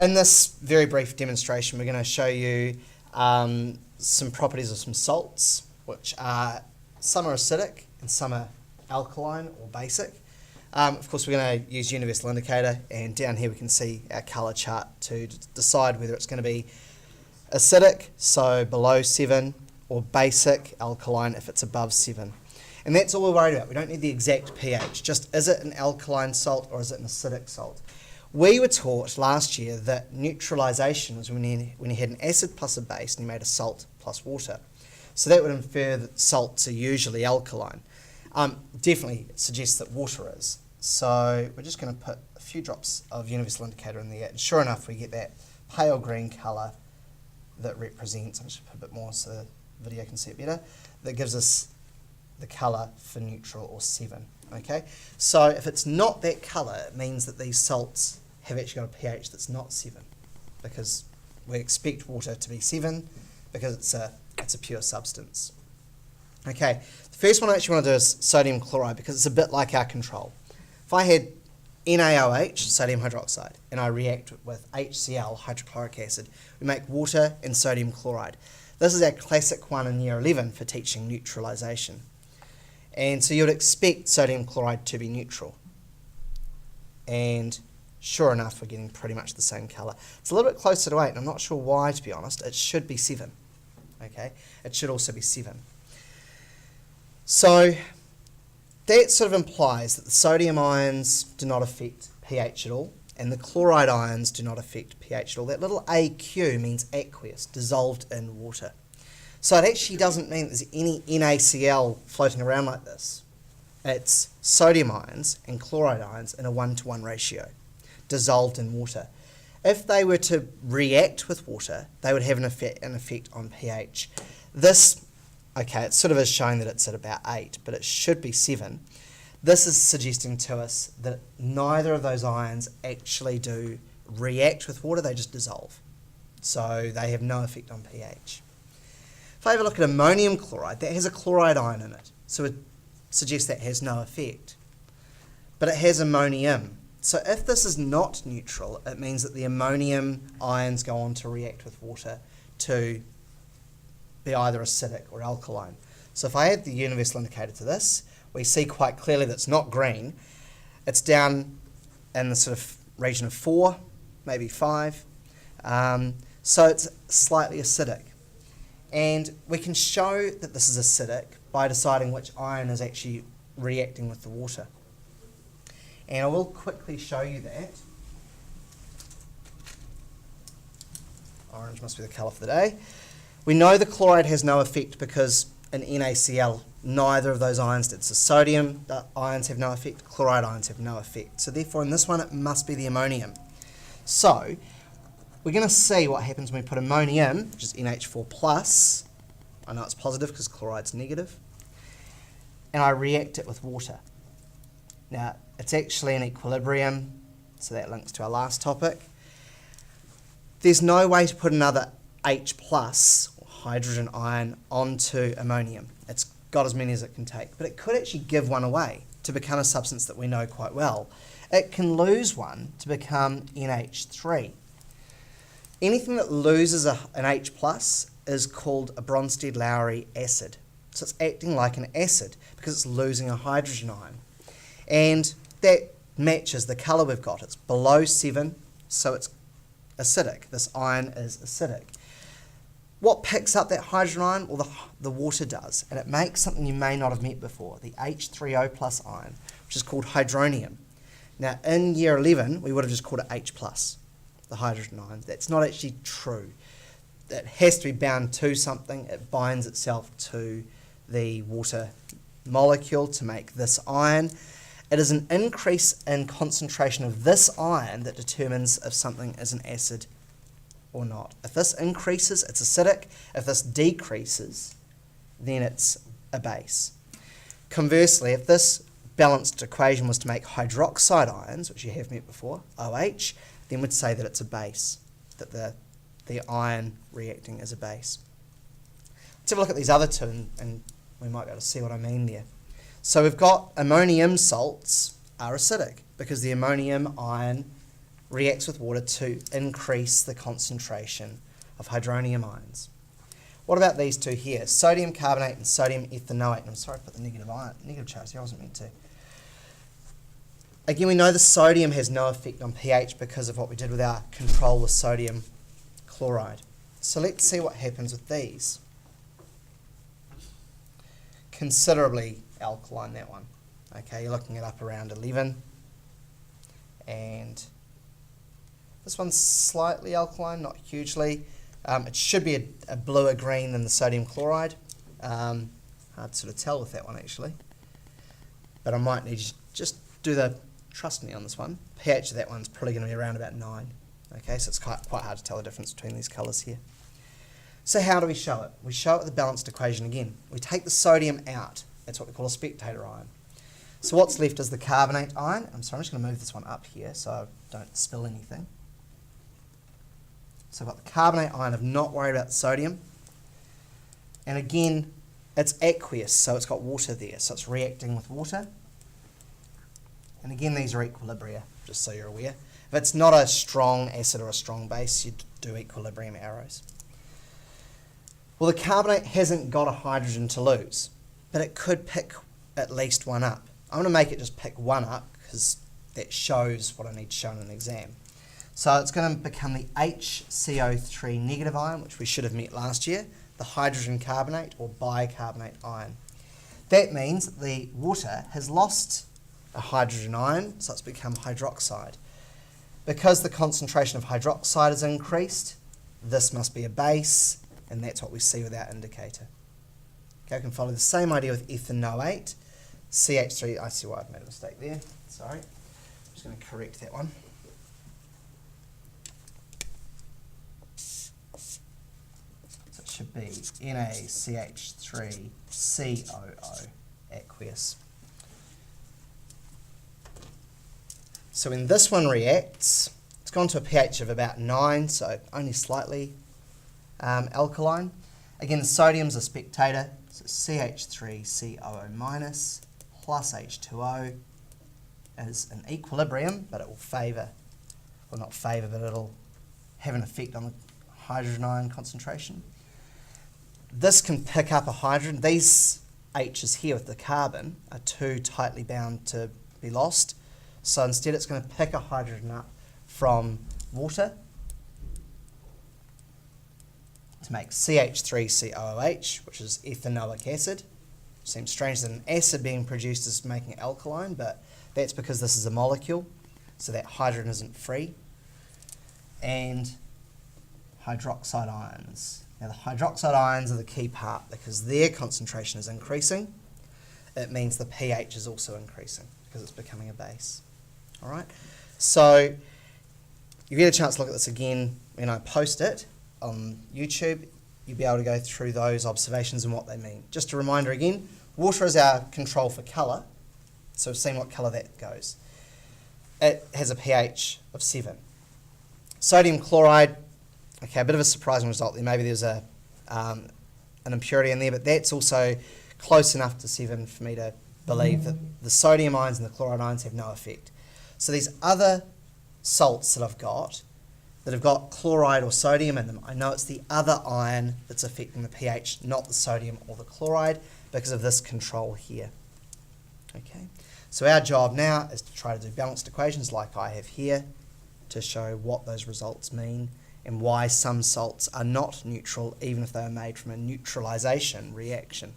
In this very brief demonstration, we're going to show you some properties of some salts, which are, some are acidic and some are alkaline or basic. Of course, we're going to use universal indicator, and down here we can see our colour chart to decide whether it's going to be acidic, so below 7, or basic, alkaline, if it's above 7. And that's all we're worried about. We don't need the exact pH, just is it an alkaline salt or is it an acidic salt? We were taught last year that neutralisation was when you had an acid plus a base and you made a salt plus water. So that would infer that salts are usually alkaline. Definitely suggests that water is. So we're just going to put a few drops of universal indicator in there, and sure enough we get that pale green colour that represents, I'm just going to put a bit more so the video can see it better, that gives us the colour for neutral or 7. Okay, so if it's not that colour, it means that these salts have actually got a pH that's not 7, because we expect water to be 7 because it's a pure substance. Okay, the first one I actually want to do is sodium chloride, because it's a bit like our control. If I had NaOH, sodium hydroxide, and I react with HCl, hydrochloric acid, we make water and sodium chloride. This is our classic one in year 11 for teaching neutralisation. And so you would expect sodium chloride to be neutral. And sure enough, we're getting pretty much the same colour. It's a little bit closer to 8, and I'm not sure why, to be honest. It should be 7. Okay, it should also be 7. So that sort of implies that the sodium ions do not affect pH at all, and the chloride ions do not affect pH at all. That little AQ means aqueous, dissolved in water. So it actually doesn't mean there's any NaCl floating around like this. It's sodium ions and chloride ions in a 1-to-1 ratio, dissolved in water. If they were to react with water, they would have an effect on pH. This, okay, it sort of is showing that it's at about 8, but it should be 7. This is suggesting to us that neither of those ions actually do react with water, they just dissolve. So they have no effect on pH. If I have a look at ammonium chloride, that has a chloride ion in it, so it suggests that has no effect. But it has ammonium. So if this is not neutral, it means that the ammonium ions go on to react with water to be either acidic or alkaline. So if I add the universal indicator to this, we see quite clearly that it's not green. It's down in the sort of region of 4, maybe 5. So it's slightly acidic. And we can show that this is acidic by deciding which ion is actually reacting with the water. And I will quickly show you that. Orange must be the colour for the day. We know the chloride has no effect because in NaCl, neither of those ions did. So sodium ions have no effect, chloride ions have no effect. So therefore in this one it must be the ammonium. So we're going to see what happens when we put ammonium, which is NH4+, I know it's positive because chloride's negative, and I react it with water. Now, it's actually in equilibrium, so that links to our last topic. There's no way to put another H+, or hydrogen ion, onto ammonium. It's got as many as it can take, but it could actually give one away to become a substance that we know quite well. It can lose one to become NH3. Anything that loses an H+ is called a Bronsted-Lowry acid. So it's acting like an acid because it's losing a hydrogen ion. And that matches the colour we've got. It's below 7, so it's acidic. This ion is acidic. What picks up that hydrogen ion? Well, the water does, and it makes something you may not have met before, the H3O+ ion, which is called hydronium. Now, in year 11, we would have just called it H+, the hydrogen ion. That's not actually true. It has to be bound to something. It binds itself to the water molecule to make this ion. It is an increase in concentration of this ion that determines if something is an acid or not. If this increases, it's acidic. If this decreases, then it's a base. Conversely, if this balanced equation was to make hydroxide ions, which you have met before, OH, then we'd say that it's a base, that the ion reacting is a base. Let's have a look at these other two, and we might be able to see what I mean there. So we've got ammonium salts are acidic because the ammonium ion reacts with water to increase the concentration of hydronium ions. What about these two here? Sodium carbonate and sodium ethanoate. I'm sorry I put the negative charge here, I wasn't meant to. Again, we know the sodium has no effect on pH because of what we did with our control with sodium chloride. So let's see what happens with these. Considerably alkaline, that one. Okay, you're looking at up around 11. And this one's slightly alkaline, not hugely. It should be a bluer green than the sodium chloride. Hard to sort of tell with that one actually. But I might need to just do the trust me on this one. pH of that one's probably going to be around about 9. Okay, so it's quite hard to tell the difference between these colours here. So how do we show it? We show it with the balanced equation again. We take the sodium out. That's what we call a spectator ion. So what's left is the carbonate ion. I'm sorry, I'm just going to move this one up here so I don't spill anything. So I've got the carbonate ion. I'm not worried about the sodium. And again, it's aqueous, so it's got water there. So it's reacting with water. And again, these are equilibria, just so you're aware. If it's not a strong acid or a strong base, you do equilibrium arrows. Well, the carbonate hasn't got a hydrogen to lose, but it could pick at least one up. I'm going to make it just pick one up because that shows what I need to show in an exam. So it's going to become the HCO3 negative ion, which we should have met last year, the hydrogen carbonate or bicarbonate ion. That means that the water has lost a hydrogen ion, so it's become hydroxide. Because the concentration of hydroxide is increased, this must be a base, and that's what we see with our indicator. Okay, I can follow the same idea with ethanoate, CH3, I see why I've made a mistake there, sorry. I'm just going to correct that one. So it should be NaCH3COO, aqueous. So when this one reacts, it's gone to a pH of about 9, so only slightly alkaline. Again, the sodium's a spectator, so CH3COO minus plus H2O is an equilibrium, but it will favour, well not favour, but it'll have an effect on the hydrogen ion concentration. This can pick up a hydrogen. These H's here with the carbon are too tightly bound to be lost. So instead it's going to pick a hydrogen up from water to make CH3COOH, which is ethanoic acid. Seems strange that an acid being produced is making it alkaline, but that's because this is a molecule, so that hydrogen isn't free. And hydroxide ions. Now the hydroxide ions are the key part because their concentration is increasing. It means the pH is also increasing because it's becoming a base. All right, so you get a chance to look at this again when I post it on YouTube. You'll be able to go through those observations and what they mean. Just a reminder again, water is our control for colour, so we've seen what colour that goes. It has a pH of 7. Sodium chloride, okay, a bit of a surprising result there. Maybe there's an impurity in there, but that's also close enough to 7 for me to believe that the sodium ions and the chloride ions have no effect. So these other salts that I've got that have got chloride or sodium in them, I know it's the other ion that's affecting the pH, not the sodium or the chloride, because of this control here. Okay, so our job now is to try to do balanced equations like I have here to show what those results mean and why some salts are not neutral even if they are made from a neutralization reaction.